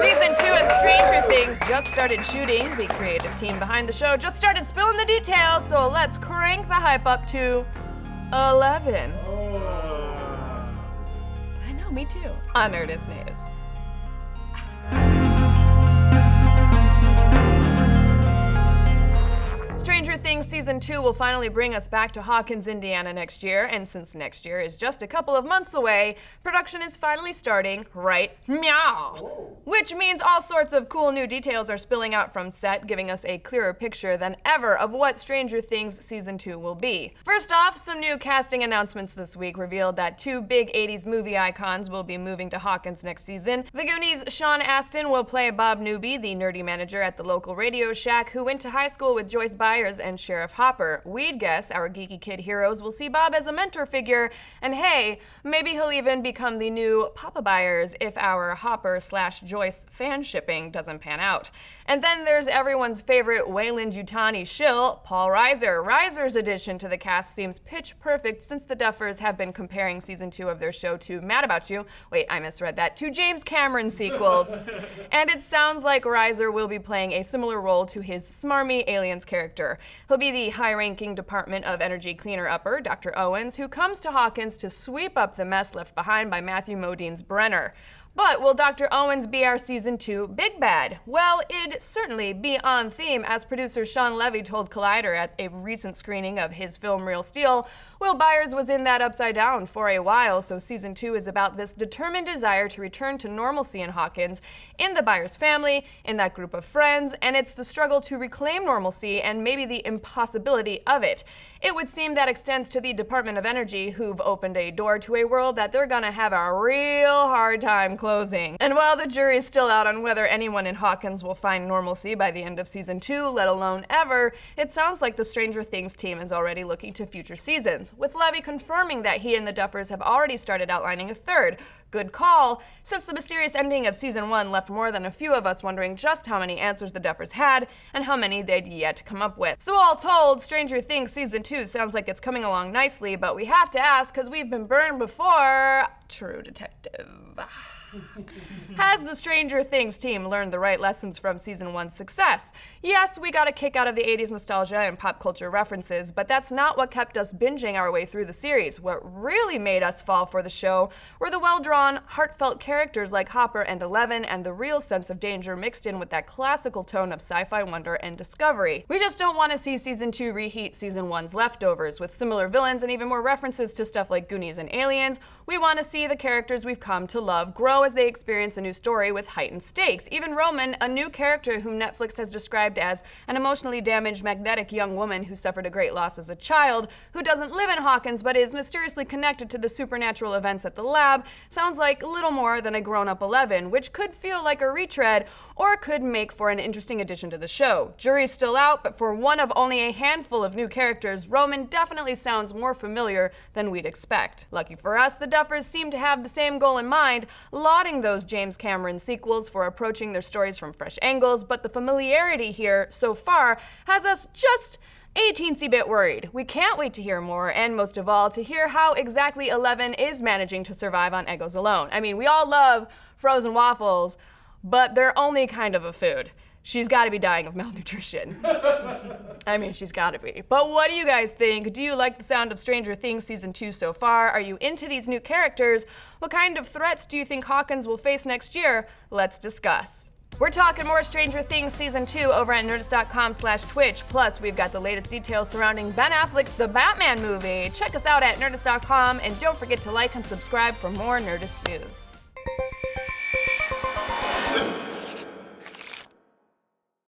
Season 2 of Stranger Things just started shooting. The creative team behind the show just started spilling the details, so let's crank the hype up to 11. I know, me too. On Nerdist News. Stranger Things Season 2 will finally bring us back to Hawkins, Indiana next year, and since next year is just a couple of months away, production is finally starting right meow. Whoa. Which means all sorts of cool new details are spilling out from set, giving us a clearer picture than ever of what Stranger Things Season 2 will be. First off, some new casting announcements this week revealed that 2 big 80s movie icons will be moving to Hawkins next season. The Goonies' Sean Astin will play Bob Newby, the nerdy manager at the local Radio Shack who went to high school with Joyce Byers and Sheriff Hopper. We'd guess our geeky kid heroes will see Bob as a mentor figure, and hey, maybe he'll even become the new Papa Byers if our Hopper/Joyce fan shipping doesn't pan out. And then there's everyone's favorite Weyland-Yutani shill, Paul Reiser. Reiser's addition to the cast seems pitch perfect since the Duffers have been comparing Season 2 of their show to Mad About You. Wait, I misread that. To James Cameron sequels. And it sounds like Reiser will be playing a similar role to his smarmy Aliens character. He'll be the high-ranking Department of Energy cleaner-upper, Dr. Owens, who comes to Hawkins to sweep up the mess left behind by Matthew Modine's Brenner. But will Dr. Owens be our Season 2 big bad? Well, it'd certainly be on theme, as producer Sean Levy told Collider at a recent screening of his film Real Steel. Will Byers was in that upside down for a while, so Season 2 is about this determined desire to return to normalcy in Hawkins, in the Byers family, in that group of friends, and it's the struggle to reclaim normalcy and maybe the impossibility of it. It would seem that extends to the Department of Energy, who've opened a door to a world that they're gonna have a real hard time closing. And while the jury's still out on whether anyone in Hawkins will find normalcy by the end of Season 2, let alone ever, it sounds like the Stranger Things team is already looking to future seasons, with Levy confirming that he and the Duffers have already started outlining a third. Good call, since the mysterious ending of Season 1 left more than a few of us wondering just how many answers the Duffers had and how many they'd yet to come up with. So all told, Stranger Things Season 2 sounds like it's coming along nicely, but we have to ask, because we've been burned before. True detective. Has the Stranger Things team learned the right lessons from Season 1's success? Yes, we got a kick out of the 80s nostalgia and pop culture references, but that's not what kept us binging our way through the series. What really made us fall for the show were the well-drawn, heartfelt characters like Hopper and Eleven, and the real sense of danger mixed in with that classical tone of sci-fi wonder and discovery. We just don't want to see Season 2 reheat Season 1's leftovers with similar villains and even more references to stuff like Goonies and Aliens. We want to see the characters we've come to love grow as they experience a new story with heightened stakes. Even Roman, a new character whom Netflix has described as an emotionally damaged, magnetic young woman who suffered a great loss as a child, who doesn't live in Hawkins but is mysteriously connected to the supernatural events at the lab, sounds like little more than a grown-up Eleven, which could feel like a retread or could make for an interesting addition to the show. Jury's still out, but for one of only a handful of new characters, Roman definitely sounds more familiar than we'd expect. Lucky for us, the Duffers seem to have the same goal in mind, lauding those James Cameron sequels for approaching their stories from fresh angles, but the familiarity here, so far, has us just a teensy bit worried. We can't wait to hear more, and most of all, to hear how exactly Eleven is managing to survive on Eggos alone. I mean, we all love frozen waffles, but they're only kind of a food. She's gotta be dying of malnutrition. I mean, she's gotta be. But what do you guys think? Do you like the sound of Stranger Things Season 2 so far? Are you into these new characters? What kind of threats do you think Hawkins will face next year? Let's discuss. We're talking more Stranger Things Season 2 over at Nerdist.com/Twitch. Plus, we've got the latest details surrounding Ben Affleck's The Batman movie. Check us out at Nerdist.com, and don't forget to like and subscribe for more Nerdist news.